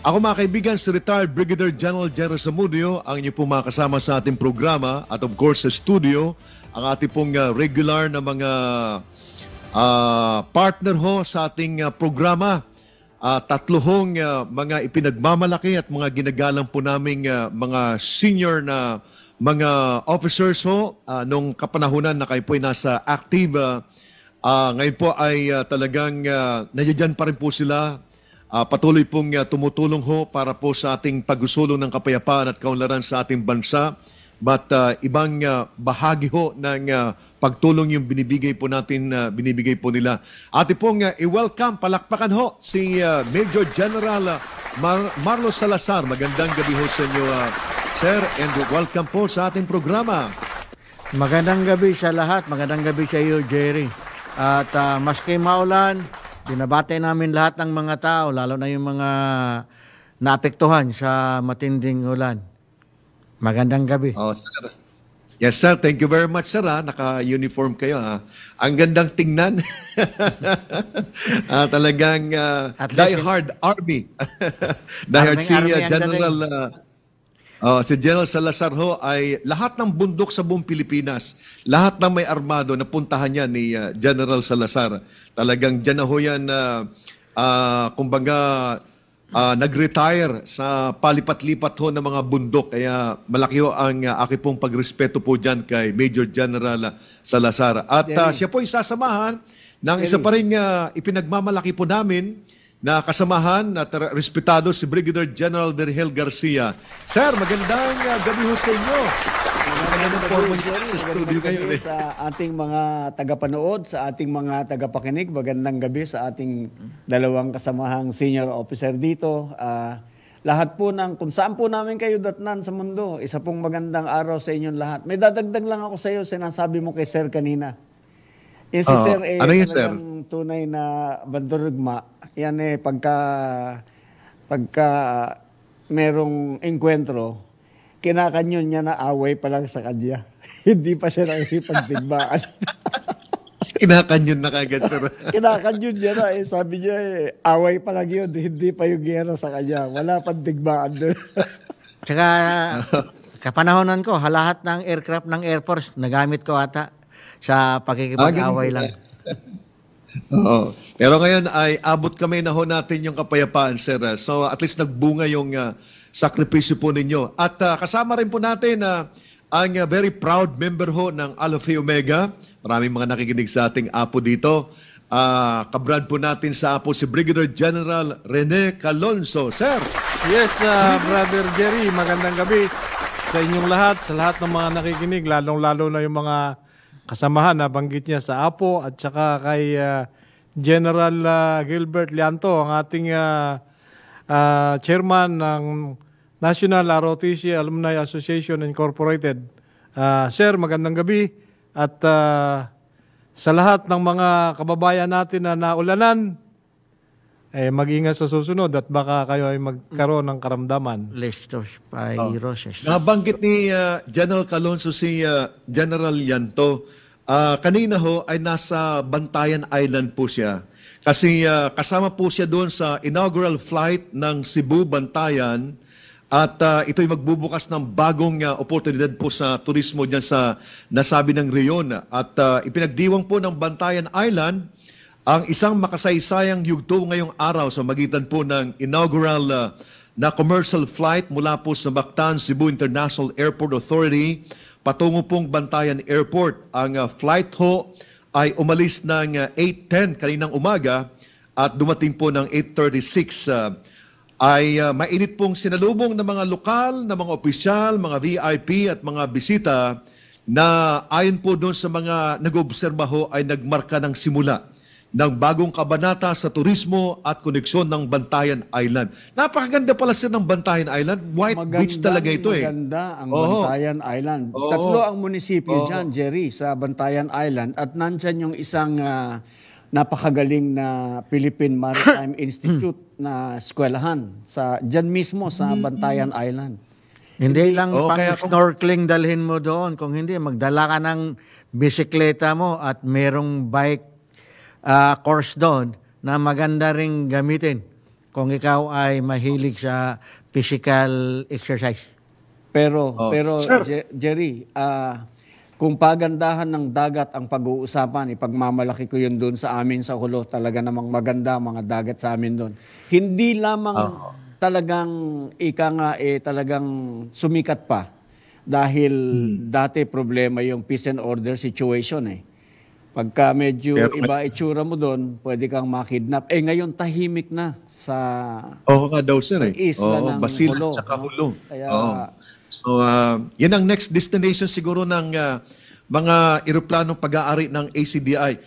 Ako mga kaibigan, si retired Brigadier General Jerry Zamudio, ang inyo pong mga kasama sa ating programa at of course sa studio, ang ating pong regular na mga partner ho sa ating programa. Tatlo hong mga ipinagmamalaki at mga ginagalang po naming mga senior na mga officers ho nung kapanahunan na kayo po ay nasa active. Ngayon po ay talagang nandiyan pa rin po sila. Patuloy pong tumutulong ho para po sa ating pagsusulong ng kapayapaan at kaunlaran sa ating bansa. But ibang bahagi ho ng pagtulong yung binibigay po natin, binibigay po nila. Ate pong i-welcome, palakpakan ho si Major General Marlo Salazar. Magandang gabi ho sa inyo, sir, and welcome po sa ating programa. Magandang gabi sa lahat, magandang gabi sa iyo, Jerry. At maski maulan, binabati namin lahat ng mga tao, lalo na yung mga naapektuhan sa matinding ulan. Magandang gabi. Oh, sir. Yes, sir. Thank you very much, sir. Naka-uniform kayo. Ang gandang tingnan. Talagang die-hard army. Die-hard si General... si General Salazar ho ay lahat ng bundok sa buong Pilipinas, lahat ng may armado, napuntahan niya ni General Salazar. Talagang dyan na ho yan, kumbaga, nag-retire sa palipat-lipat ho ng mga bundok. Kaya malaki ho ang aking pong pagrespeto po dyan kay Major General Salazar. At siya po isasamahan ng isa pa rin ipinagmamalaki po namin na kasamahan at respetado si Brigadier General Virgel Garcia. Sir, magandang gabi ho sa inyo. Magandang po sa studio kayo. Sa ating mga tagapanood, sa ating mga tagapakinig, magandang gabi sa ating dalawang kasamahang senior officer dito. Lahat po kung saan po namin kayo datnan sa mundo, isa pong magandang araw sa inyong lahat. May dadagdag lang ako sa iyo, sinasabi mo kay Sir kanina. Si Sir ano yun, sir? Tunay na bandurugma. Yan pagka merong engkwentro, kinakanyon niya na away pa lang sa kanya. Hindi pa siya nakikipagdigmaan. Kinakanyon na kagad, sir. Kinakanyon niya na. Sabi niya, away pa lang yun. Hindi pa yung gera sa kanya. Wala pang digmaan doon. Tsaka, kapanahonan ko, lahat ng aircraft ng Air Force, nagamit ko ata sa pakikipag-away lang. Oo. Pero ngayon ay abot kami na ho natin yung kapayapaan, sir. So at least nagbunga yung sakripisyo po ninyo. At kasama rin po natin ang very proud member ho ng Alpha Omega. Maraming mga nakikinig sa ating apo dito. Kabrad po natin sa apo si Brigadier General Rene Calonzo. Sir! Yes, Brother Jerry, magandang gabi sa inyong lahat, sa lahat ng mga nakikinig, lalong-lalo na yung mga kasamahan na banggit niya sa apo at saka kay General Gilbert Lianto, ang ating chairman ng National ROTC Alumni Association Incorporated. Sir, magandang gabi at sa lahat ng mga kababayan natin na naulanan, mag-ingat sa susunod at baka kayo ay magkaroon ng karamdaman. Lestos, Pairoses. Nabanggit ni General Calonzo si General Lianto. Kanina ho ay nasa Bantayan Island po siya. Kasi kasama po siya doon sa inaugural flight ng Cebu Bantayan at ito'y magbubukas ng bagong oportunidad po sa turismo dyan sa nasabi ng reyon. At ipinagdiwang po ng Bantayan Island ang isang makasaysayang yugto ngayong araw sa magitan po ng inaugural na commercial flight mula po sa Mactan Cebu International Airport Authority patungo pong Bantayan Airport. Ang flight ho ay umalis ng 8:10 kaninang umaga at dumating po ng 8:36. Ay mainit pong sinalubong ng mga lokal, ng mga opisyal, mga VIP at mga bisita na ayon po doon sa mga nag-obserba ho ay nagmarka ng simula ng bagong kabanata sa turismo at koneksyon ng Bantayan Island. Napakaganda pala sir ng Bantayan Island. White beach talaga ito Maganda ang Bantayan Island. Tatlo ang munisipyo dyan, Jerry, sa Bantayan Island. At nandyan yung isang napakagaling na Philippine Maritime Institute na eskwelahan. Dyan mismo sa Bantayan Island. Hindi lang snorkeling dalhin mo doon. Kung hindi, magdala ka ng bisikleta mo at merong bike course doon na maganda ring gamitin. kung ikaw ay mahilig sa physical exercise. Pero Sir. Jerry, kung pagandahan ng dagat ang pag-uusapan, ipagmamalaki ko yun doon sa amin sa Hulo. Talaga namang maganda ang mga dagat sa amin doon. Hindi lamang talagang talagang sumikat pa dahil dati problema yung peace and order situation eh. Pagka medyo Pero- iba itsura mo doon, pwede kang makidnap. Ngayon tahimik na sa Oo nga daw, sir. isla ng Basilan Hulo, tsaka no? Hulo. Kaya- Oo. So, yan ang next destination siguro ng mga eroplanong pag-aari ng ACDI.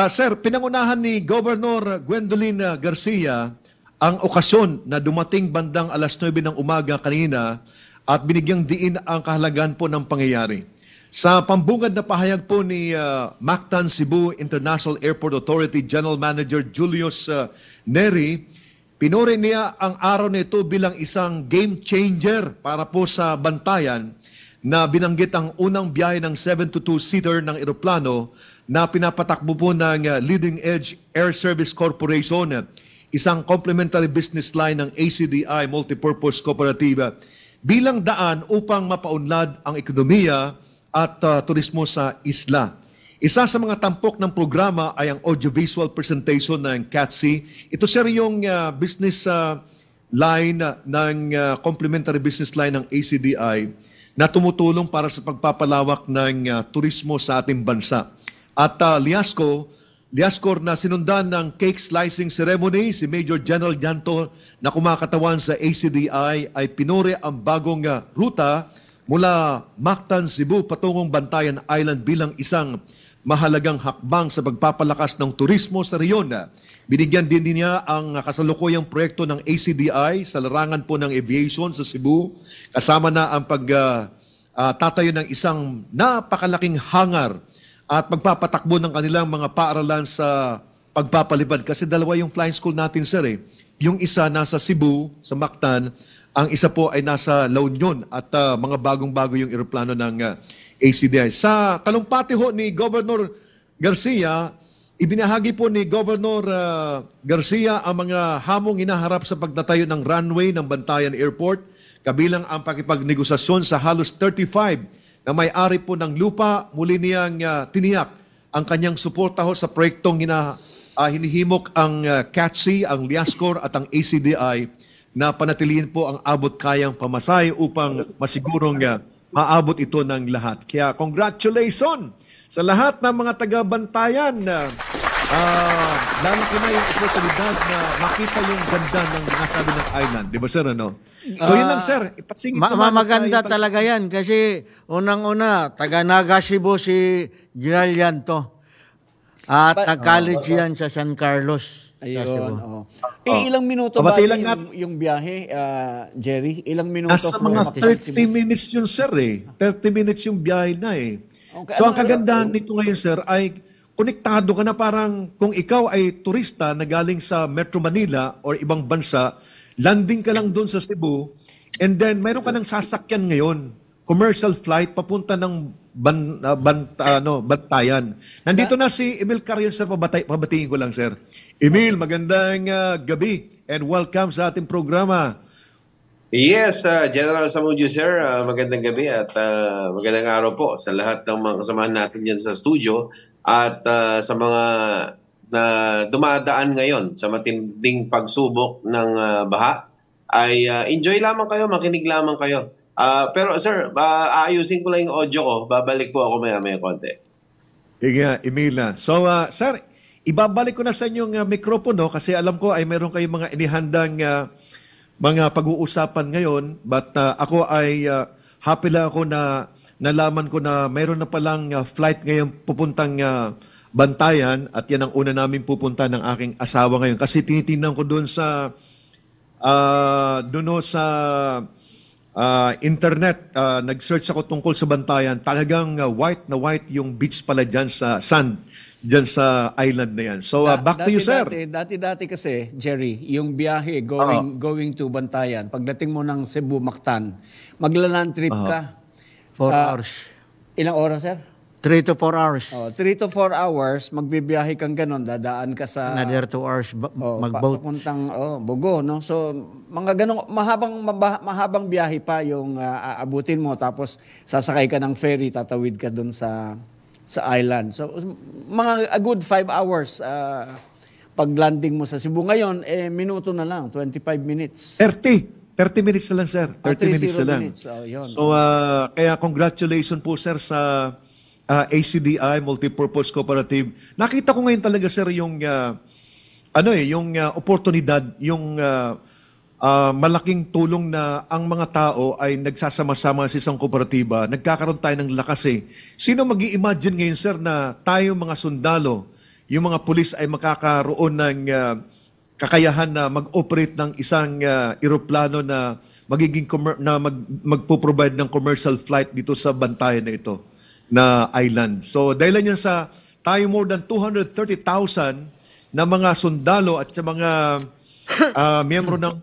Sir, pinangunahan ni Governor Gwendolyn Garcia ang okasyon na dumating bandang alas 9 ng umaga kanina at binigyang diin ang kahalagahan po ng pangyayari. Sa pambungad na pahayag po ni Mactan Cebu International Airport Authority General Manager Julius Neri, pinuri niya ang araw na ito bilang isang game changer para po sa bantayan na binanggit ang unang biyahe ng 72-seater ng eroplano na pinapatakbo po ng Leading Edge Air Service Corporation, isang complementary business line ng ACDI Multipurpose Cooperative, bilang daan upang mapaunlad ang ekonomiya at turismo sa isla. Isa sa mga tampok ng programa ay ang audiovisual presentation ng CATSI. Ito sir yung business line ng complementary business line ng ACDI na tumutulong para sa pagpapalawak ng turismo sa ating bansa. At Liascor na sinundan ng cake slicing ceremony, si Major General Llanto na kumakatawan sa ACDI ay pinuri ang bagong ruta mula Mactan, Cebu patungong Bantayan Island bilang isang mahalagang hakbang sa pagpapalakas ng turismo sa reyon. Binigyan din niya ang kasalukuyang proyekto ng ACDI sa larangan po ng aviation sa Cebu, kasama na ang pagtatayo ng isang napakalaking hangar at pagpapatakbo ng kanilang mga paaralan sa pagpapalipad. Kasi dalawa yung flying school natin, sir. Yung isa nasa Cebu, sa Mactan, ang isa po ay nasa La Union at mga bagong-bago yung eroplano ng ACDI. Sa talumpati ho ni Governor Garcia, ibinahagi po ni Governor Garcia ang mga hamong inaharap sa pagtatayo ng runway ng Bantayan Airport, kabilang ang pakipagnegosasyon sa halos 35 na may-ari po ng lupa. Muli niyang tiniyak ang kanyang suporta ho sa proyektong hinihimok ang CATSI, ang Liascor at ang ACDI na panatilihin po ang abot kayang pamasay upang masigurong maabot ito ng lahat. Kaya congratulations sa lahat ng mga taga-Bantayan. Lalo ko na yung oportunidad na makita yung ganda ng nasabi ng island. Di ba, sir? Ano? So, yun lang, sir. Ipasingit naman Maganda tayo- talaga yan kasi unang-una, taga Naga Cebu si General Llanto. At nag-college yan sa San Carlos. sa Cebu. Ayun, oo. Ilang minuto ba Pabati lang yung biyahe, Jerry? Ilang minuto Nasa from mga Mactan, 30 Cebu? minutes yun, sir. 30 minutes yung biyahe na eh. Okay, So, ang ano- kagandahan nito ngayon, sir, ay konektado ka na parang kung ikaw ay turista na galing sa Metro Manila or ibang bansa, landing ka lang doon sa Cebu, and then mayroon ka ng sasakyan ngayon, commercial flight papunta ng Bantayan. Nandito na si Emil Carion, sir. Pabatiin ko lang, sir. Emil, magandang gabi and welcome sa ating programa. Yes, General Samudio, sir. Magandang gabi at magandang araw po sa lahat ng mga kasamahan natin dyan sa studio at sa mga na dumadaan ngayon sa matinding pagsubok ng baha. Ay enjoy lamang kayo, makinig lamang kayo. Pero sir, aayusin ko lang yung audio ko. Babalik po ako maya-maya konti. Sige, Emila. So, sir, ibabalik ko na sa inyong mikropono kasi alam ko ay meron kayong mga inihandang mga pag-uusapan ngayon. But ako ay happy lang ako na nalaman ko na meron na palang flight ngayon pupuntang Bantayan at yan ang una namin pupunta ng aking asawa ngayon. Kasi tinitingnan ko doon sa internet, nag-search ako tungkol sa Bantayan. Talagang white na white yung beach pala dyan sa sand, dyan sa island na yan. So, back to you, sir. Dati kasi, Jerry, yung biyahe going to Bantayan, pagdating mo ng Cebu, Mactan, maglaland trip ka. 4 hours. Ilang oras, sir? 3 to 4 hours. 3 to 4 hours, magbibiyahe kang ganon, dadaan ka sa Another 2 hours mag-boat. papuntang Bogo, no? So mga ganong mahabang biyahe pa yung aabutin mo, tapos sasakay ka ng ferry, tatawid ka doon sa island. So mga a good 5 hours pag landing mo sa Cebu. Ngayon minuto na lang, 25 minutes. 30 minutes na lang, sir. 30 minutes na lang. minutes. Yun. So, kaya congratulations po, sir, sa ACDI, Multipurpose Cooperative. Nakita ko ngayon talaga, sir, yung oportunidad, yung malaking tulong na ang mga tao ay nagsasama-sama sa isang kooperatiba. Nagkakaroon tayo ng lakas eh. Sino mag-i-imagine ngayon, sir, na tayo mga sundalo, yung mga pulis ay makakaroon ng kakayahan na mag-operate ng isang eroplano na magpo-provide ng commercial flight dito sa bantayan na ito na island. So dahil yan sa tayo more than 230,000 na mga sundalo at sa mga miyembro ng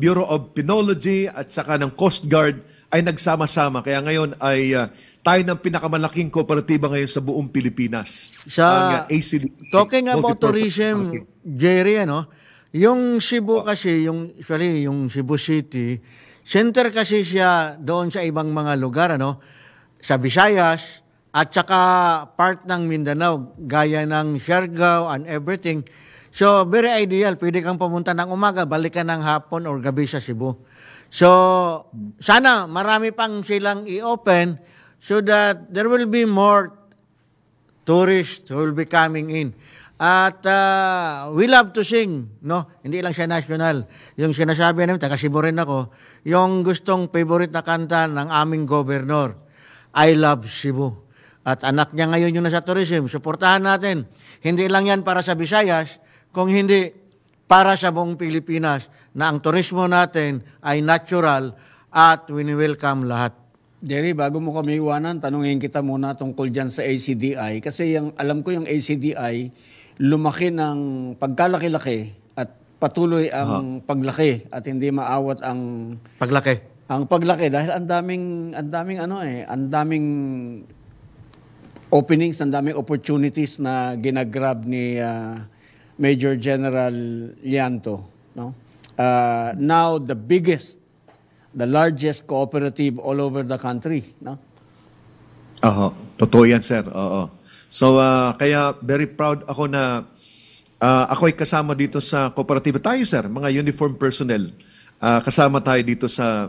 Bureau of Penology at saka ng Coast Guard ay nagsama-sama. Kaya ngayon ay tayo ng pinakamalaking kooperatiba ngayon sa buong Pilipinas. Ang ACD. Talking about Multipurpose tourism, Cooperative. Jerry, yung Cebu kasi, especially yung Cebu City, center kasi siya doon sa ibang mga lugar, sa Visayas, at saka part ng Mindanao, gaya ng Siargao and everything. So, very ideal. Pwede kang pumunta ng umaga, balik ka ng hapon or gabi sa Cebu. So, sana marami pang silang i-open so that there will be more tourists who will be coming in. At we love to sing, Hindi lang siya national. Yung sinasabi namin, taga Cebu rin ako, yung gustong favorite na kanta ng aming gobernador, I love Cebu. At anak niya ngayon yung nasa tourism. Suportahan natin. Hindi lang yan para sa Visayas, kung hindi para sa buong Pilipinas na ang turismo natin ay natural at wini-welcome lahat. Jerry, bago mo kami iwanan, tanungin kita muna tungkol dyan sa ACDI. Kasi alam ko yung ACDI, lumaki ng pagkalaki-laki at patuloy ang paglaki at hindi maawat ang paglaki dahil ang daming openings, ang daming opportunities na ginagrab ni Major General Llanto, now the largest cooperative all over the country, Totoo yan, sir. Oo. So, kaya very proud ako na ako ay kasama dito sa kooperatiba. Tayo, sir, mga uniform personnel, kasama tayo dito sa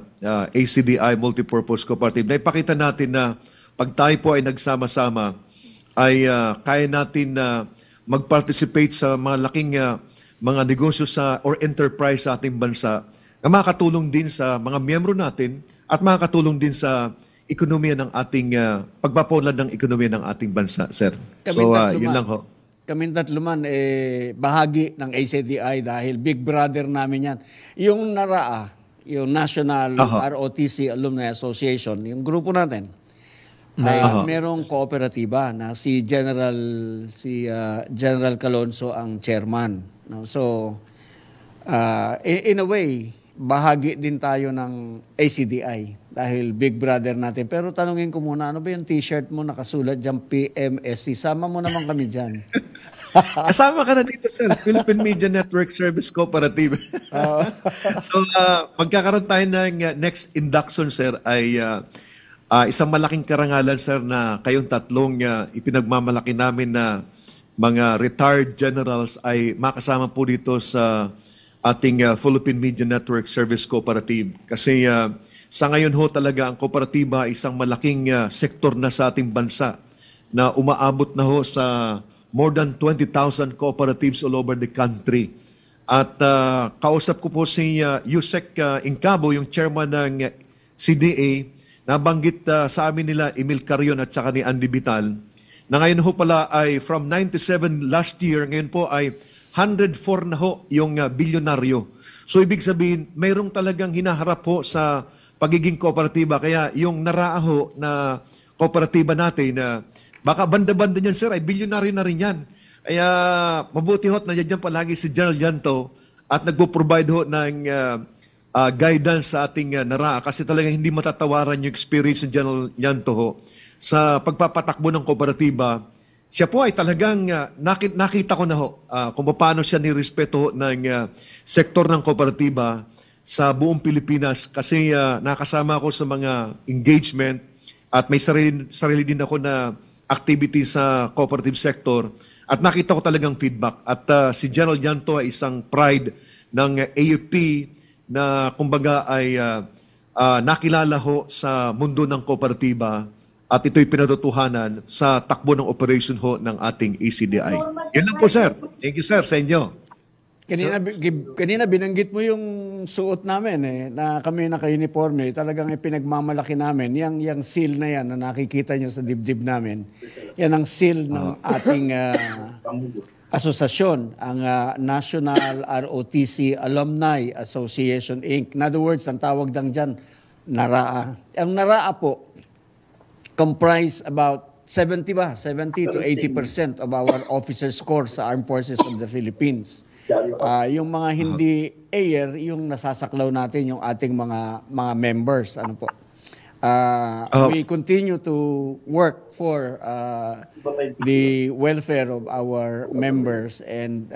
ACDI Multipurpose Cooperative. Naipakita natin na pag tayo po ay nagsama-sama, ay kaya natin na mag-participate sa mga laking mga negosyo or enterprise sa ating bansa na makakatulong din sa mga miyembro natin at makakatulong din sa ekonomiya ng ating pagpapaunlad ng ekonomiya ng ating bansa, sir. So, yun lang ho. Kaming tatlo man, bahagi ng ACDI dahil big brother namin yan. Yung NARA, yung National ROTC Alumni Association, yung grupo natin, ay merong kooperatiba na si General Calonzo ang chairman. So, in a way, bahagi din tayo ng ACDI dahil big brother natin. Pero tanungin ko muna, ano ba yung t-shirt mo nakasulat dyan, PMSC? Sama mo naman kami dyan. Kasama ka na dito, sir. Philippine Media Network Service Cooperative. So, magkakaroon tayo ng next induction, sir, ay isang malaking karangalan, sir, na kayong tatlong ipinagmamalaki namin na mga retired generals ay makasama po dito sa ating Philippine Media Network Service Cooperative. Kasi sa ngayon ho talaga ang kooperatiba ay isang malaking sektor na sa ating bansa na umaabot na ho sa more than 20,000 cooperatives all over the country. At kausap ko po si Yusek Incabo, yung chairman ng CDA, nabanggit sa amin nila Emil Carion at saka ni Andy Vital, na ngayon ho pala ay from 97 last year, ngayon po ay 104 na ho yung bilyonaryo. So ibig sabihin, mayroong talagang hinaharap ho sa pagiging kooperatiba. Kaya yung NARA ho na kooperatiba natin, baka banda-banda niyan, sir, ay bilyonaryo na rin yan. Kaya mabuti ho at nandiyan palagi si General Llanto at nagpo-provide ho ng guidance sa ating NARA kasi talagang hindi matatawaran yung experience ni General Llanto ho sa pagpapatakbo ng kooperatiba, siya po ay talagang nakita ko na ho kung paano siya nirespeto ng sektor ng kooperatiba sa buong Pilipinas kasi nakasama ako sa mga engagement at may sarili din ako na activity sa cooperative sector at nakita ko talagang feedback. At si General Llanto ay isang pride ng AFP na kumbaga ay nakilala ho sa mundo ng kooperatiba at ito'y pinatutuhanan sa takbo ng operation ho ng ating ACDI. Yan lang po, sir. Thank you, sir, sa inyo. Kanina binanggit mo yung suot namin na kami naka-uniforme, talagang ipinagmamalaki namin. Yang seal na yan na nakikita nyo sa dibdib namin, yan ang seal ng ating asosasyon, ang National ROTC Alumni Association Inc. In other words, ang tawag lang dyan, NARAA. Ang NARAA po, comprise about 70 to 80% of our officer score sa Armed Forces of the Philippines. Yung mga hindi air, yung nasasaklaw natin yung ating mga members. Ano po? We continue to work for the welfare of our members and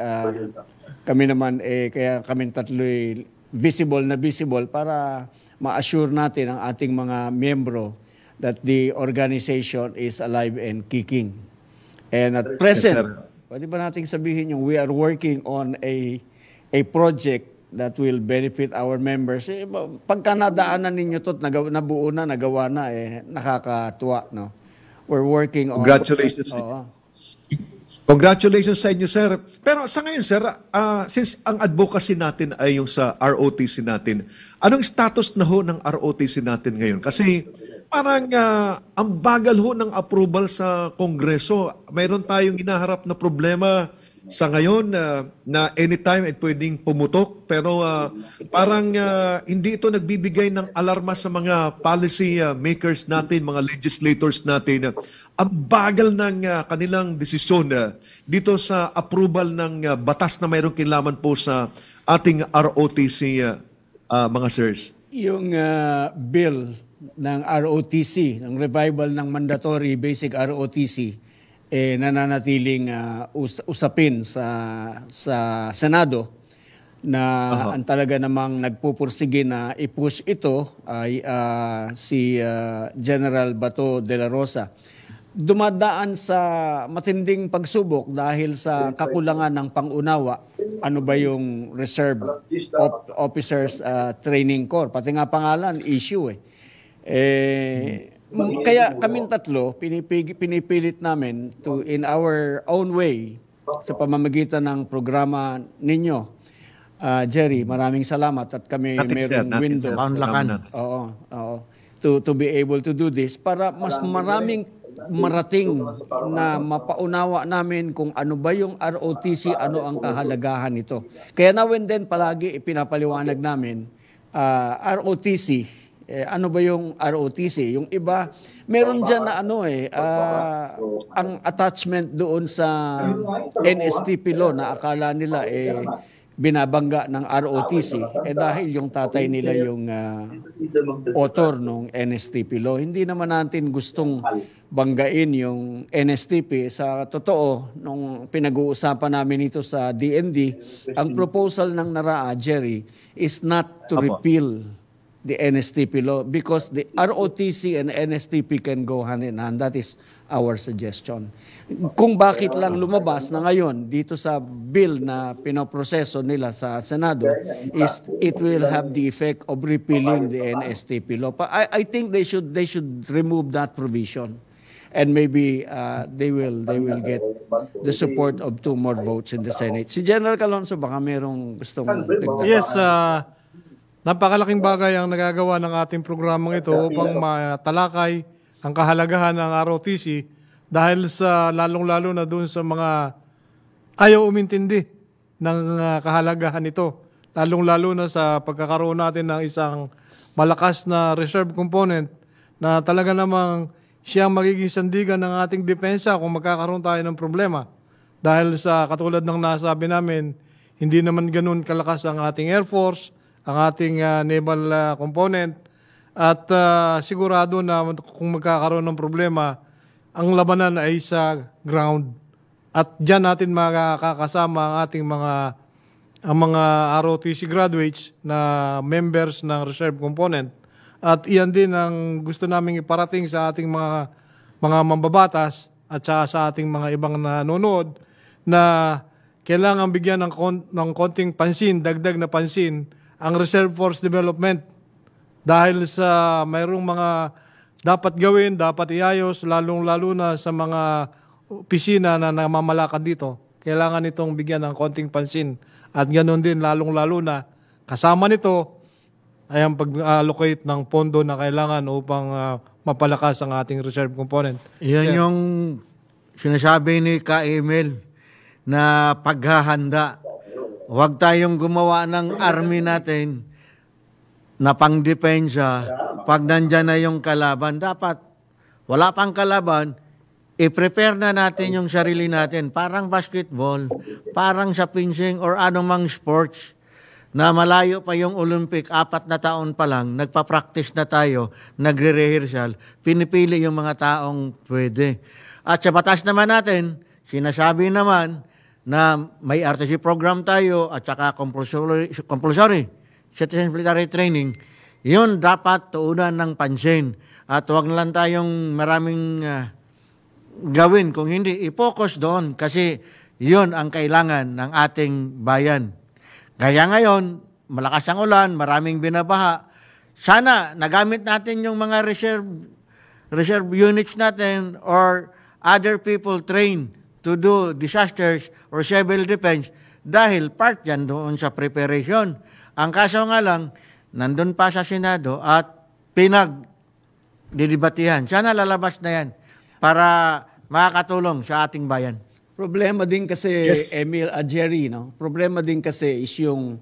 kami naman kaya kaming tatlo'y visible para ma-assure natin ang ating mga miyembro that the organization is alive and kicking. And at present, pwede ba nating sabihin yung we are working on a project that will benefit our members. Pagka nadaanan ninyo to, nabuo na, nagawa na, nakakatuwa, no? We're working on... Congratulations. Congratulations sa inyo, sir. Pero sa ngayon, sir, since ang advocacy natin ay yung sa ROTC natin, anong status na ho ng ROTC natin ngayon? Kasi parang ang bagal ho ng approval sa Kongreso. Mayroon tayong hinaharap na problema sa ngayon na anytime ay pwedeng pumutok. Pero parang hindi ito nagbibigay ng alarma sa mga policy makers natin, mga legislators natin. Ang bagal ng kanilang desisyon dito sa approval ng batas na mayroong kinalaman po sa ating ROTC, mga sirs. Yung bill ng ROTC, ng revival ng mandatory basic ROTC, nananatiling usapin sa Senado na ang talaga namang nagpupursige na i-push ito ay si General Bato de la Rosa. Dumadaan sa matinding pagsubok dahil sa kakulangan ng pangunawa. Ano ba yung Reserve Officers Training Corps? Pati nga pangalan, issue kaya kaming tatlo, pinipilit namin to, in our own way, sa pamamagitan ng programa ninyo. Jerry, maraming salamat at kami mayroong window. To be able to do this para mas maraming marating na mapaunawa namin kung ano ba yung ROTC, ano ang kahalagahan nito. Kaya now and then palagi ipinapaliwanag namin, ROTC, ano ba yung ROTC? Yung iba, meron dyan na ang attachment doon sa NSTP law na akala nila binabangga ng ROTC dahil yung tatay nila yung author ng NSTP law. Hindi naman natin gustong banggain yung NSTP. Sa totoo, nung pinag-uusapan namin ito sa DND, ang proposal ng NARAA, Jerry, is not to repeal the NSTP law because the ROTC and NSTP can go hand in hand. That is our suggestion. Kung bakit lang lumabas na ngayon dito sa bill na pinoproseso nila sa Senado is it will have the effect of repealing the NSTP law. I think they should remove that provision. And maybe they will get the support of 2 more votes in the Senate. Si General Calonzo baka merong gustong dagdag. Yes, napakalaking bagay ang nagagawa ng ating programang ito upang matalakay ang kahalagahan ng ROTC dahil sa lalong-lalo na doon sa mga ayaw umintindi ng kahalagahan ito. Lalong-lalo na sa pagkakaroon natin ng isang malakas na reserve component na talaga namang siyang magiging sandigan ng ating depensa kung magkakaroon tayo ng problema. Dahil sa katulad ng nasabi namin, hindi naman ganun kalakas ang ating Air Force, ang ating naval component, At sigurado na kung magkakaroon ng problema, ang labanan ay sa ground. At diyan natin makakasama ang ating mga ROTC graduates na members ng reserve component. At iyan din ang gusto naming iparating sa ating mga mambabatas at saka sa ating mga ibang nanonood na kailangan bigyan ng konting pansin, dagdag na pansin, ang Reserve Force Development. Dahil sa mayroong mga dapat gawin, dapat iayos, lalong-lalo na sa mga opisina na namamalakad dito. Kailangan itong bigyan ng konting pansin. At ganoon din, lalong-lalo na kasama nito ay ang pag-allocate ng pondo na kailangan upang mapalakas ang ating reserve component. Yan yung sinasabi ni Ka Emil na paghahanda. Huwag tayong gumawa ng army natin na pangdepensa. Pag nandyan na yung kalaban, dapat wala pang kalaban, i-prepare na natin yung sarili natin. Parang basketball, parang sa fencing or anumang sports na malayo pa yung Olympic, 4 na taon pa lang, nagpa-practice na tayo, nagre-rehearsal, pinipili yung mga taong pwede. At sa batas naman natin, sinasabi naman na may RTC program tayo at saka compulsory citizen military training, yun dapat tuunan ng pansin. At huwag na lang tayong maraming gawin. Kung hindi, i-focus doon kasi yun ang kailangan ng ating bayan. Kaya ngayon, malakas ang ulan, maraming binabaha. Sana nagamit natin yung mga reserve units natin or other people trained to do disasters or civil defense dahil part yan doon sa preparation. Ang kaso nga lang, nandun pa sa Senado at pinagdidibatihan. Sana lalabas na yan para makakatulong sa ating bayan. Problema din kasi, Emil, Jerry, no? Problema din kasi is yung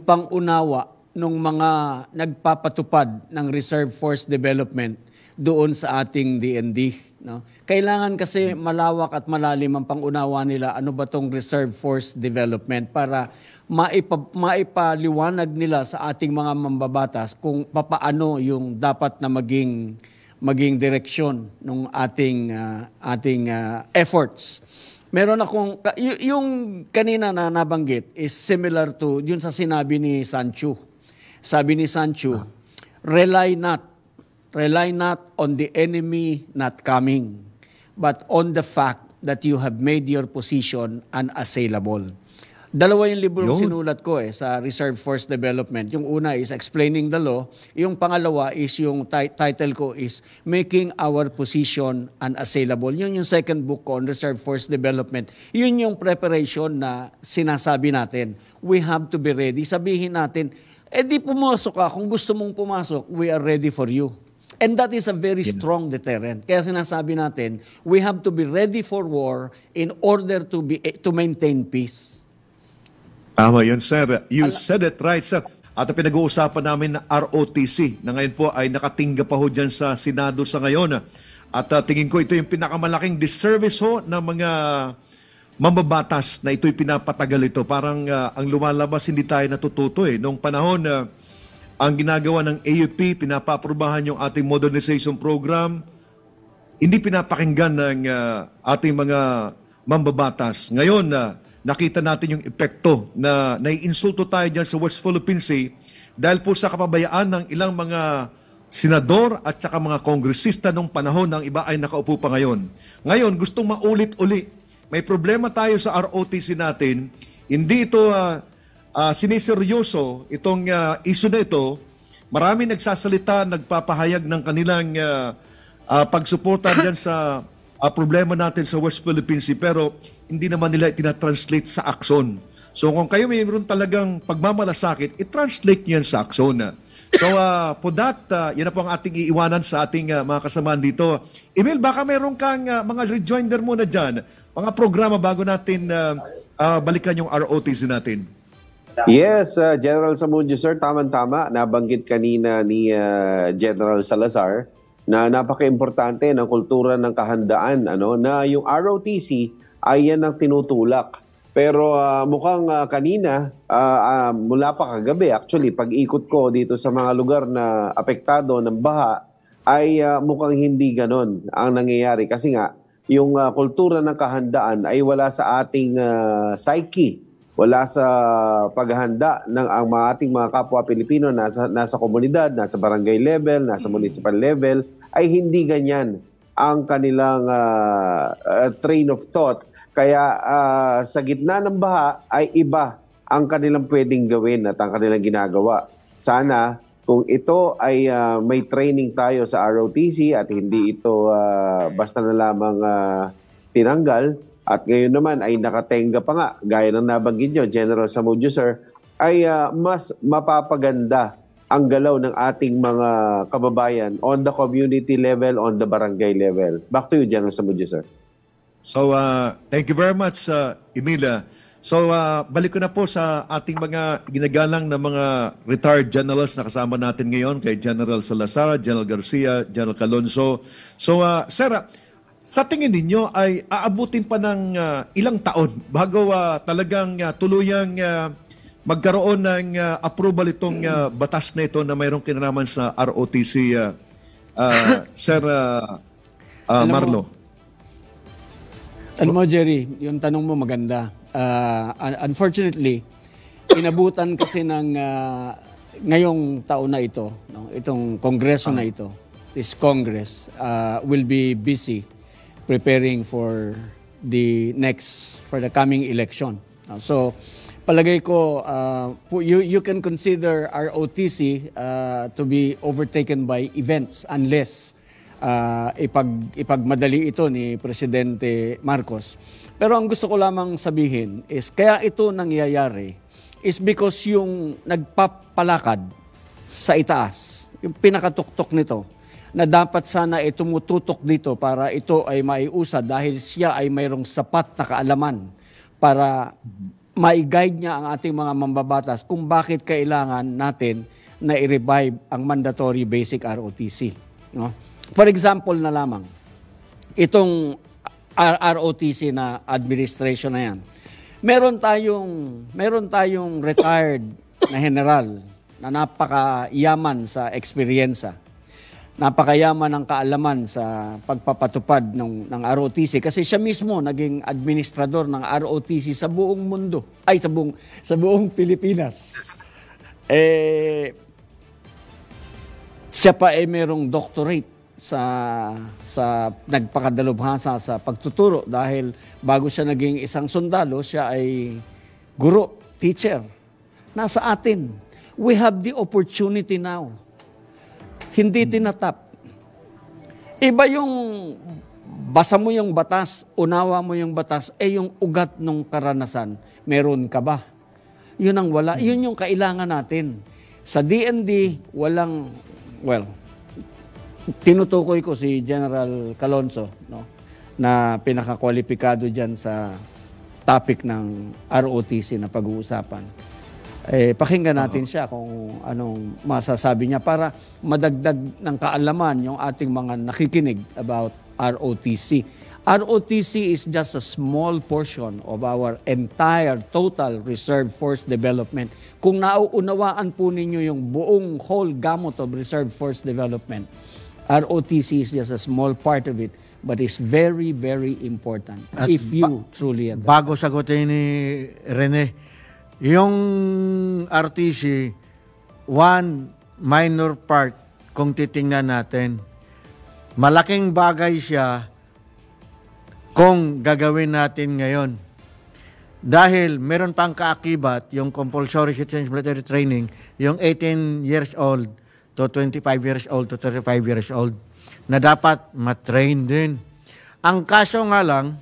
pangunawa ng mga nagpapatupad ng Reserve Force Development doon sa ating DND. No? Kailangan kasi malawak at malalim ang pangunawa nila ano ba tong Reserve Force Development para maipaliwanag nila sa ating mga mambabatas kung papaano yung dapat na maging direksyon ng ating efforts. Meron akong yung kanina na nabanggit is similar to yun sa sinabi ni Sancho. Sabi ni Sancho, rely not on the enemy not coming, but on the fact that you have made your position unassailable. Dalawa yung libro sinulat ko sa Reserve Force Development. Yung una is Explaining the Law. Yung pangalawa is yung title ko is Making Our Position Unassailable. Yun yung second book ko on Reserve Force Development. Yun yung preparation na sinasabi natin. We have to be ready. Sabihin natin, di pumasok ka. Kung gusto mong pumasok, we are ready for you. And that is a very strong deterrent. Kaya sinasabi natin, we have to be ready for war in order to maintain peace. Tama yun, sir. You said it right, sir. At pinag-uusapan namin na ROTC na ngayon po ay nakatingga pa ho dyan sa Senado sa ngayon. At tingin ko ito yung pinakamalaking disservice ho ng mga mambabatas na ito'y pinapatagal ito. Parang ang lumalabas hindi tayo natututo Noong panahon ang ginagawa ng AUP, pinapaprubahan yung ating modernization program, hindi pinapakinggan ng ating mga mambabatas. Ngayon, nakita natin yung epekto na naiinsulto tayo dyan sa West Philippine Sea dahil po sa kapabayaan ng ilang mga senador at saka mga kongresista nung panahon ng iba ay nakaupo pa ngayon. Ngayon, gustong maulit-uli. May problema tayo sa ROTC natin. Hindi ito siniseryoso itong issue na ito. Marami nagsasalita, nagpapahayag ng kanilang pagsuporta dyan sa problema natin sa West Philippine Sea, pero hindi naman nila itinatranslate sa aksyon. So kung kayo mayroon talagang pagmamalasakit, i-translate nyo yan sa aksyon. So for that, yan na po ang ating iiwanan sa ating mga kasamaan dito. Emil, baka mayroon kang mga rejoinder muna dyan, mga programa bago natin balikan yung ROTC natin. Yes, General Zamudio, sir, tama-tama. Nabanggit kanina ni General Salazar na napaka-importante ng kultura ng kahandaan, na yung ROTC ay yan ang tinutulak Pero mukhang kanina, mula pa kagabi, actually, pag-ikot ko dito sa mga lugar na apektado ng baha, ay mukhang hindi ganon ang nangyayari. Kasi nga, yung kultura ng kahandaan ay wala sa ating psyche. Wala sa paghahanda ng ang mga ating mga kapwa Pilipino nasa komunidad, nasa barangay level, nasa municipal level, ay hindi ganyan ang kanilang train of thought. Kaya sa gitna ng baha ay iba ang kanilang pwedeng gawin at ang kanilang ginagawa. Sana kung ito ay may training tayo sa ROTC at hindi ito basta na lamang tinanggal, at ngayon naman ay nakatenga pa nga, gaya ng nabanggit nyo, General Zamudio, sir, ay mas mapapaganda ang galaw ng ating mga kababayan on the community level, on the barangay level. Back to you, General Zamudio, sir. So, thank you very much, Emilia. So, balik ko na po sa ating mga ginagalang na mga retired generals na kasama natin ngayon, kay General Salazar, General Garcia, General Calonzo. So, sir, sa tingin ninyo ay aabutin pa ng ilang taon bago talagang tuluyang magkaroon ng approval itong batas na ito na mayroong kinalaman sa ROTC, Sir Marlo? Alam mo, Jerry, yung tanong mo maganda. Unfortunately, inabutan kasi ng ngayong taon na ito, no, itong kongreso na ito, this Congress will be busy preparing for the coming election. So, palagay ko, you can consider ROTC to be overtaken by events unless ipagmadali ito ni Presidente Marcos. Pero ang gusto ko lamang sabihin is, kaya ito nangyayari is because yung nagpapalakad sa itaas, yung pinakatuktok nito, na dapat sana tumututok dito para ito ay maiusad dahil siya ay mayroong sapat na kaalaman para ma-guide niya ang ating mga mambabatas kung bakit kailangan natin na i-revive ang mandatory basic ROTC. No? For example na lamang, itong ROTC na administration na yan, meron tayong retired na general na napakayaman sa eksperyensa. Napakayaman ng kaalaman sa pagpapatupad ng ROTC kasi siya mismo naging administrador ng ROTC sa buong mundo, sa buong Pilipinas. Siya pa ay merong doctorate sa nagpakadalubhasa sa pagtuturo dahil bago siya naging isang sundalo, siya ay guro, teacher. Nasa atin. We have the opportunity now. Hindi tinatap. Iba yung basa mo yung batas, unawa mo yung batas, yung ugat ng karanasan, meron ka ba? Yun ang wala. Yun yung kailangan natin. Sa DND, tinutukoy ko si General Calonzo, no, na pinakakwalipikado dyan sa topic ng ROTC na pag-uusapan. Pakinggan natin siya kung anong masasabi niya para madagdag ng kaalaman yung ating mga nakikinig about ROTC. ROTC is just a small portion of our entire total reserve force development. Kung nauunawaan po ninyo yung buong whole gamut of reserve force development, ROTC is just a small part of it, but it's very, very important if you truly adapt. Bago sagutin ni Rene, yung RTC, one minor part, kung titingnan natin, malaking bagay siya kung gagawin natin ngayon. Dahil meron pang kaakibat yung compulsory citizenship military training, yung 18 years old to 25 years old to 35 years old, na dapat matrain din. Ang kaso nga lang,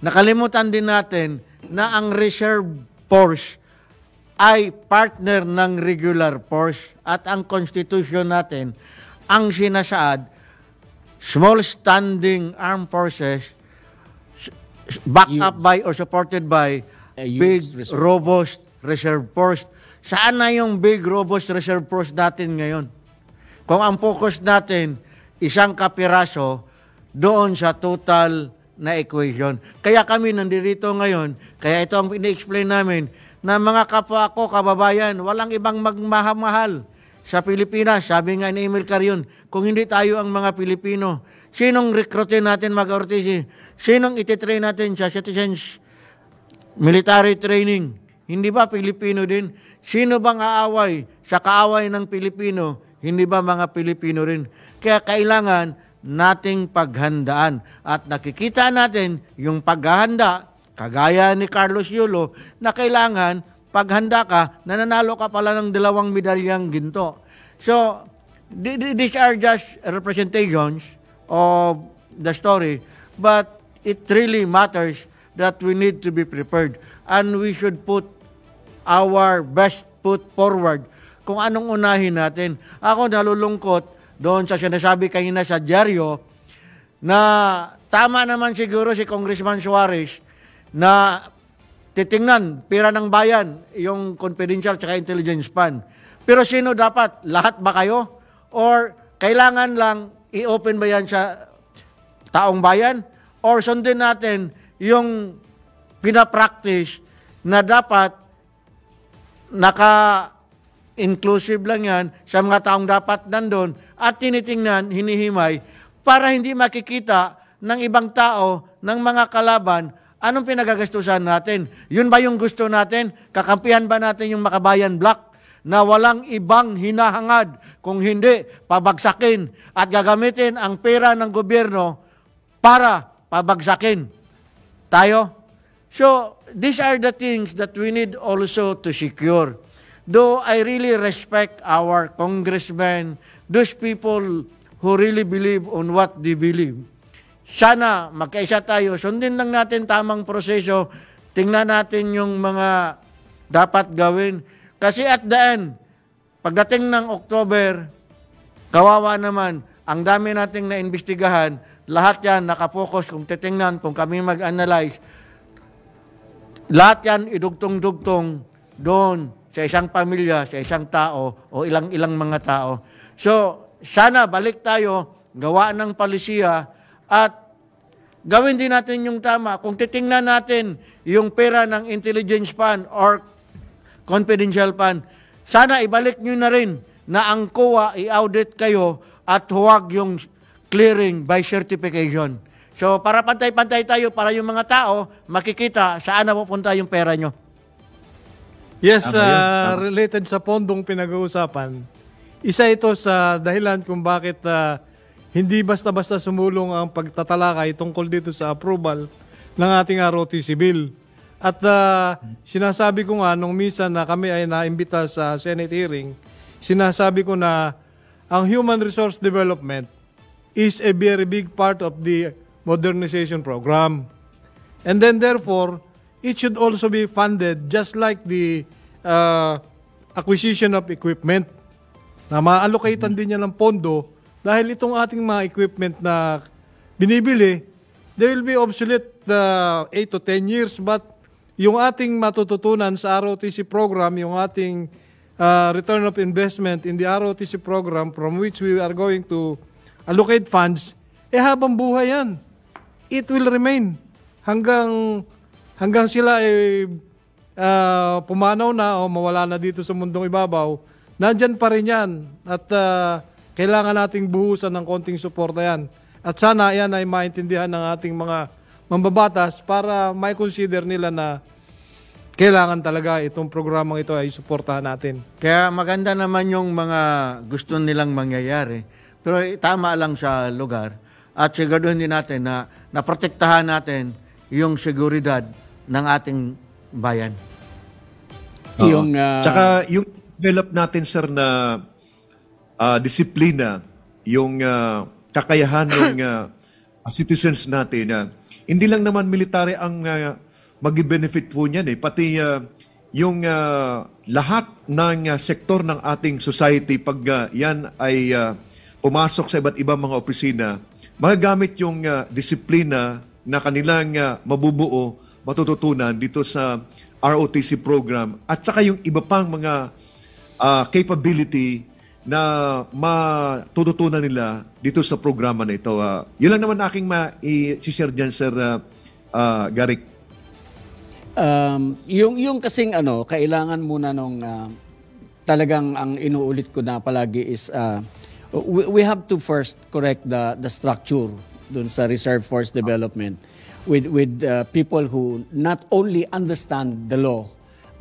nakalimutan din natin na ang reserve force ay partner ng regular force at ang constitution natin, ang sinasaad, small standing armed forces backed up by or supported by big, robust reserve force. Saan na yung big, robust reserve force natin ngayon? Kung ang focus natin, isang kapiraso doon sa total na equation. Kaya kami nandito ngayon, kaya ito ang ini-explain namin, na mga kapwa ko, kababayan, walang ibang magmahal sa Pilipinas. Sabi nga ni Emil Carion, kung hindi tayo ang mga Pilipino, sinong recruitin natin mag-ROTC? Sinong ititrain natin sa citizens military training? Hindi ba Pilipino din? Sino bang aaway sa kaaway ng Pilipino? Hindi ba mga Pilipino rin? Kaya kailangan nating paghandaan. At nakikita natin yung paghahanda, kagaya ni Carlos Yulo, na kailangan paghanda ka, nananalo ka pala ng 2 medalyang ginto. So, these are just representations of the story, but it really matters that we need to be prepared and we should put our best foot forward kung anong unahin natin. Ako nalulungkot doon sa sinasabi kanina sa dyaryo na tama naman siguro si Congressman Suarez na titingnan pera ng bayan yung confidential at intelligence fund. Pero sino dapat? Lahat ba kayo? Or kailangan lang i-open ba yan sa taong bayan? Or sundin natin yung pinapractice na dapat naka-inclusive lang yan sa mga taong dapat nandun at tinitingnan, hinihimay, para hindi makikita ng ibang tao, ng mga kalaban, anong pinagagastusan natin. Yun ba yung gusto natin? Kakampihan ba natin yung Makabayan Black na walang ibang hinahangad kung hindi pabagsakin at gagamitin ang pera ng gobyerno para pabagsakin tayo? So, these are the things that we need also to secure. Though I really respect our congressmen, those people who really believe on what they believe. Sana magkaisa tayo, sundin lang natin tamang proseso, tingnan natin yung mga dapat gawin. Kasi at the end, pagdating ng October, kawawa naman, ang dami nating naimbestigahan, lahat yan nakapokus kung titingnan, kung kami mag-analyze, lahat yan idugtong-dugtong doon sa isang pamilya, sa isang tao o ilang-ilang mga tao. So, sana balik tayo, gawa ng palisiya at gawin din natin yung tama. Kung titingnan natin yung pera ng intelligence fund or confidential fund, sana ibalik nyo na rin na ang COA i-audit kayo at huwag yung clearing by certification. So, para pantay-pantay tayo, para yung mga tao makikita saan na pupunta yung pera nyo. Yes, Tama yun. Tama. related sa pondong pinag-uusapan, isa ito sa dahilan kung bakit hindi basta-basta sumulong ang pagtatalakay tungkol dito sa approval ng ating ROTC bill. At sinasabi ko nga nung minsan na kami ay naimbita sa Senate hearing, sinasabi ko na ang human resource development is a very big part of the modernization program. And then therefore, it should also be funded just like the acquisition of equipment. Na ma-allocatean din niya ng pondo dahil itong ating mga equipment na binibili, they will be obsolete 8 to 10 years, but yung ating matututunan sa ROTC program, yung ating return of investment in the ROTC program from which we are going to allocate funds, habang buhay yan. It will remain hanggang sila pumanaw na o mawala na dito sa mundong ibabaw. Nandyan pa rin yan at kailangan nating buhusan ng konting suporta yan. At sana yan ay maintindihan ng ating mga mambabatas para may consider nila na kailangan talaga itong programang ito ay suportahan natin. Kaya maganda naman yung mga gusto nilang mangyayari. Pero tama lang sa lugar at siguraduhin din natin na naprotektahan natin yung seguridad ng ating bayan. Yung, Tsaka yung develop natin, sir, na disiplina, yung kakayahan ng citizens natin. Hindi lang naman military ang mag-benefit po niyan. Pati yung lahat ng sektor ng ating society, pag yan ay pumasok sa iba't ibang mga opisina, magagamit yung disiplina na kanilang mabubuo, matututunan dito sa ROTC program at saka yung iba pang mga capability na matututunan nila dito sa programa na ito. Yun lang naman aking ma-share dyan, Sir Garrick. Yung kasing kailangan muna nung talagang ang inuulit ko na palagi is we have to first correct the structure dun sa reserve force development with people who not only understand the law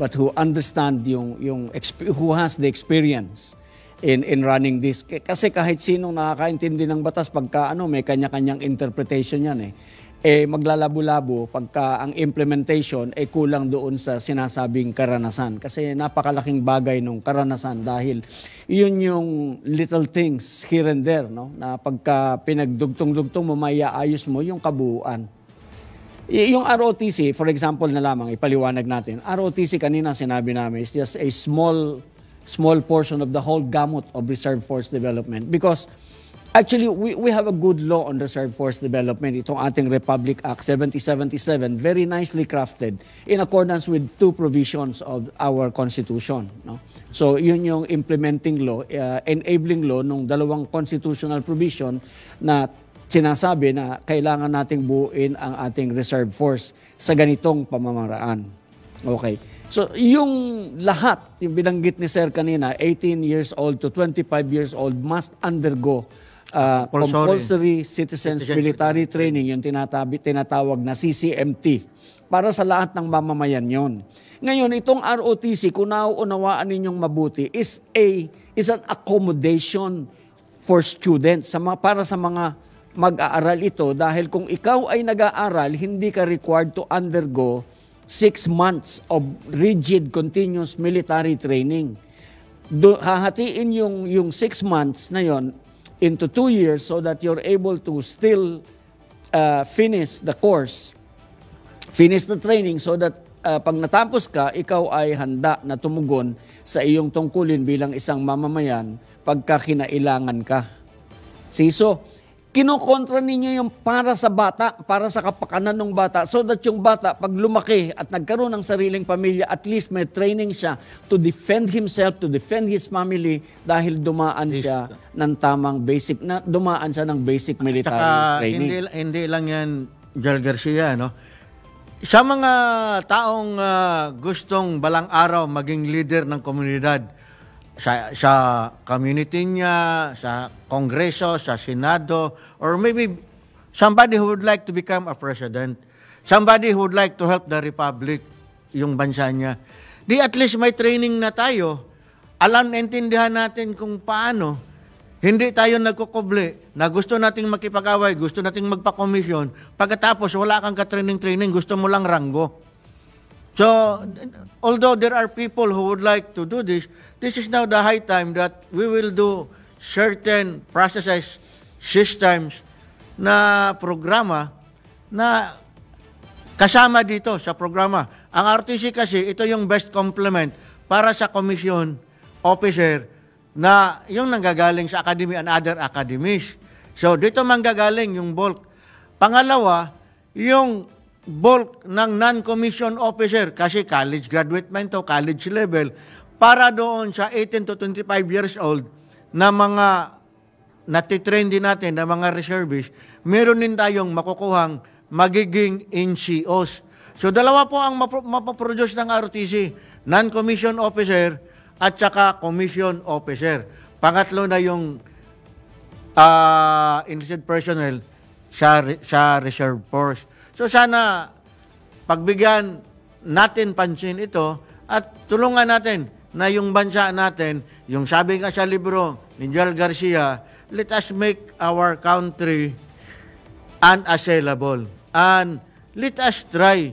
but who understand who has the experience in running this. Kasi kahit sinong nakakaintindi ng batas pagka may kanya-kanyang interpretation yan maglalabo-labo pagka ang implementation kulang doon sa sinasabing karanasan. Kasi napakalaking bagay nung karanasan dahil yun yung little things here and there, no? Na pagka pinagdugtong-dugtong mo, maiaayos mo yung kabuuan. Yung ROTC, for example na lamang, ipaliwanag natin. ROTC kanina sinabi namin is just a small portion of the whole gamut of reserve force development because actually, we have a good law on reserve force development. Itong ating Republic Act 7077, very nicely crafted in accordance with two provisions of our Constitution. No? So, yun yung implementing law, enabling law ng dalawang constitutional provision na sinasabi na kailangan nating buuin ang ating reserve force sa ganitong pamamaraan. Okay. So, yung lahat, yung binanggit ni Sir kanina, 18 years old to 25 years old must undergo compulsory citizens military training, yung tinatawag na CCMT, para sa lahat ng mamamayan yon. Ngayon, itong ROTC, kung nauunawaan ninyong mabuti, is an accommodation for students, para sa mga mag-aaral ito, dahil kung ikaw ay nag-aaral, hindi ka required to undergo 6 months of rigid continuous military training. Hahatiin yung 6 months na yon into 2 years so that you're able to still finish the course, finish the training so that pag natapos ka, ikaw ay handa na tumugon sa iyong tungkulin bilang isang mamamayan pagka kinailangan ka. So, kinokontra ninyo yung para sa bata, para sa kapakanan ng bata, so that yung bata, pag lumaki at nagkaroon ng sariling pamilya, at least may training siya to defend himself, to defend his family, dahil dumaan siya ng tamang basic, dumaan siya ng basic military training. Hindi lang yan, Joel Garcia, no? Sa mga taong gustong balang araw maging leader ng komunidad, sa community niya, sa Kongreso, sa Senado, or maybe somebody who would like to become a president, somebody who would like to help the Republic, yung bansa niya. Di at least may training na tayo, naintindihan natin kung paano, hindi tayo nagkukubli na gusto nating makipag-away, gusto nating magpa-komisyon, pagkatapos wala kang ka-training, gusto mo lang ranggo. So, although there are people who would like to do this is now the high time that we will do certain processes, systems na programa na kasama dito sa programa. Ang RTC kasi, ito yung best complement para sa commission officer na yung nanggagaling sa academy and other academies. So, dito manggagaling yung bulk. Pangalawa, yung bulk ng non-commission officer, kasi college graduate man to, college level, para doon sa 18 to 25 years old na mga natitrain din natin na mga reservists, meron din tayong makukuhang magiging NCOs. So dalawa po ang mapaproduce ng ROTC, non-commission officer at saka commission officer. Pangatlo na yung enlisted personnel sa reserve force. So sana pagbigyan natin pansin ito at tulungan natin na yung bansa natin, yung sabi nga sa libro ni Joel Garcia, let us make our country unassailable. And let us try.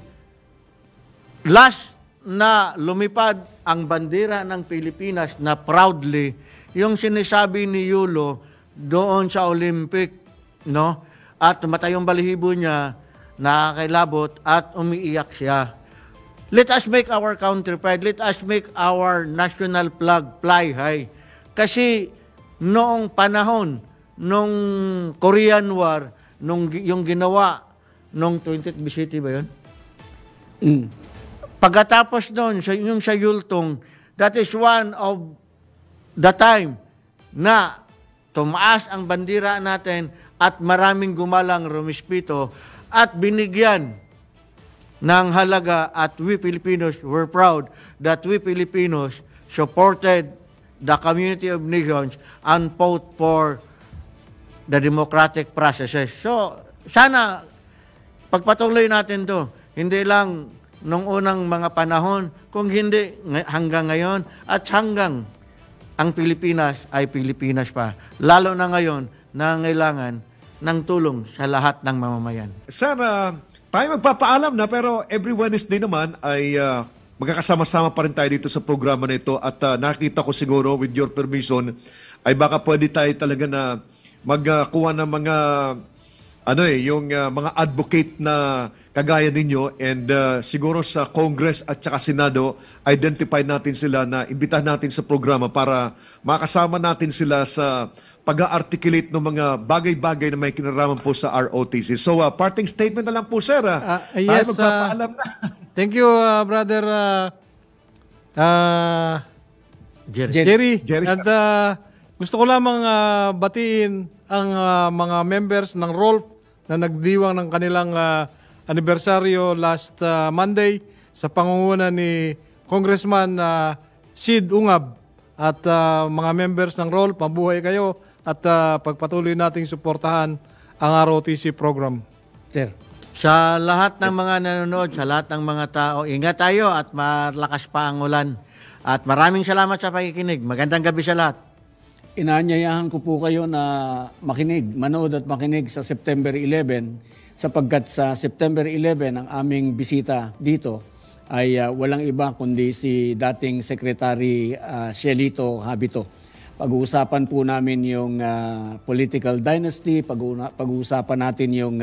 Last na lumipad ang bandera ng Pilipinas na proudly, yung sinasabi ni Yulo doon sa Olympic, no? At tumatay yung balahibo niya, nakakailabot at umiiyak siya. Let us make our country pride. Let us make our national flag fly high. Kasi noong panahon, nung Korean War, yung ginawa, nung 20th BCT ba yun? Pagkatapos noon, yung sa Yultong, that is one of the time na tumaas ang bandira natin at maraming gumalang rumispito at binigyan ng halaga, at we Filipinos were proud that we Filipinos supported the community of nations and fought for the democratic processes. So, sana pagpatuloy natin to, hindi lang nung unang mga panahon, kung hindi hanggang ngayon at hanggang ang Pilipinas ay Pilipinas pa. Lalo na ngayon na kailangan ng tulong sa lahat ng mamamayan. Sana tayo magpapaalam na, pero every Wednesday naman ay magkakasama-sama pa rin tayo dito sa programa na ito, at nakita ko siguro, with your permission, ay baka pwede tayo talaga na magkuha ng mga yung mga advocate na kagaya ninyo, and siguro sa Congress at saka Senado, identify natin sila, na imbitahan natin sa programa para makasama natin sila sa pag-articulate ng mga bagay-bagay na may kinaraman po sa ROTC. So, parting statement na lang po, sir. Yes, tayo magpapaalam na. Thank you, brother Jerry. Jerry. At gusto ko lamang batiin ang mga members ng ROLF na nagdiwang ng kanilang anibersaryo last Monday sa pangunguna ni Congressman Sid Ungab, at mga members ng ROLF, mabuhay kayo, at pagpatuloy nating suportahan ang ROTC program. Sir. Sa lahat ng mga nanonood, sa lahat ng mga tao, ingat tayo at malakas pa ang ulan. At maraming salamat sa pakikinig. Magandang gabi sa lahat. Inaanyayahan ko po kayo na makinig, manood at makinig sa September 11, sapagkat sa September 11 ang aming bisita dito ay walang iba kundi si dating Secretary Shelito Habito. Pag-uusapan po namin yung political dynasty, pag-uusapan natin yung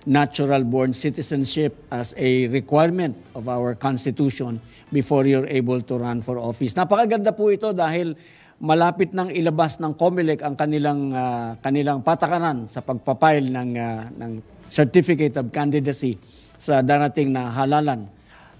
natural born citizenship as a requirement of our Constitution before you're able to run for office. Napakaganda po ito dahil malapit nang ilabas ng COMELEC ang kanilang patakaran sa pagpapile ng Certificate of Candidacy sa darating na halalan.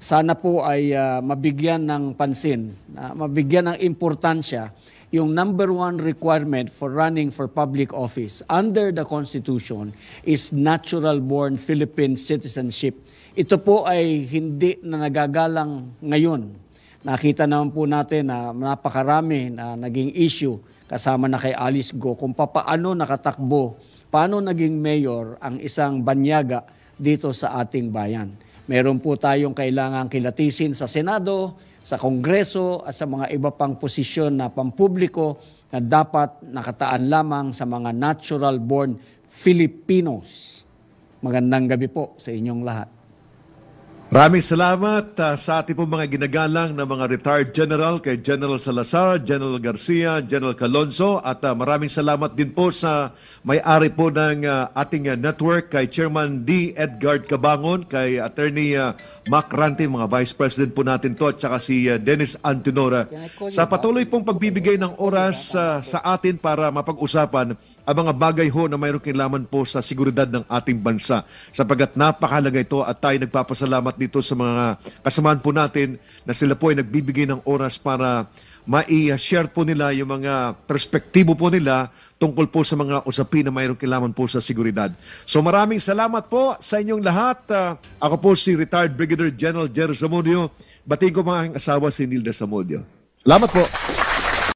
Sana po ay mabigyan ng pansin, mabigyan ng importansya yung number one requirement for running for public office under the Constitution is natural-born Philippine citizenship. Ito po ay hindi na nagagalang ngayon. Nakita naman po natin na napakarami na naging issue kasama na kay Alice Go kung paano nakatakbo, paano naging mayor ang isang banyaga dito sa ating bayan. Meron po tayong kailangang kilatisin sa Senado, sa Kongreso at sa mga iba pang posisyon na pampubliko na dapat nakataan lamang sa mga natural-born Filipinos. Magandang gabi po sa inyong lahat. Maraming salamat sa ating pong mga ginagalang na mga retired general, kay General Salazar, General Garcia, General Calonzo, at maraming salamat din po sa may-ari po ng ating network, kay Chairman D. Edgard Cabangon, kay Attorney Mac Rante, mga Vice President po natin to, at saka si Dennis Antinora, sa patuloy pong pagbibigay ng oras sa atin para mapag-usapan ang mga bagay ho na mayroong kinalaman po sa seguridad ng ating bansa. Sapagkat napakahalaga ito, at tayo nagpapasalamat dito sa mga kasamahan po natin na sila po ay nagbibigay ng oras para mai-share po nila yung mga perspektibo po nila tungkol po sa mga usapin na mayroong kinalaman po sa seguridad. So maraming salamat po sa inyong lahat. Ako po si retired Brigadier General Jerry Zamudio. Batiin ko mga aking asawa si Nilda Zamudio. Salamat po.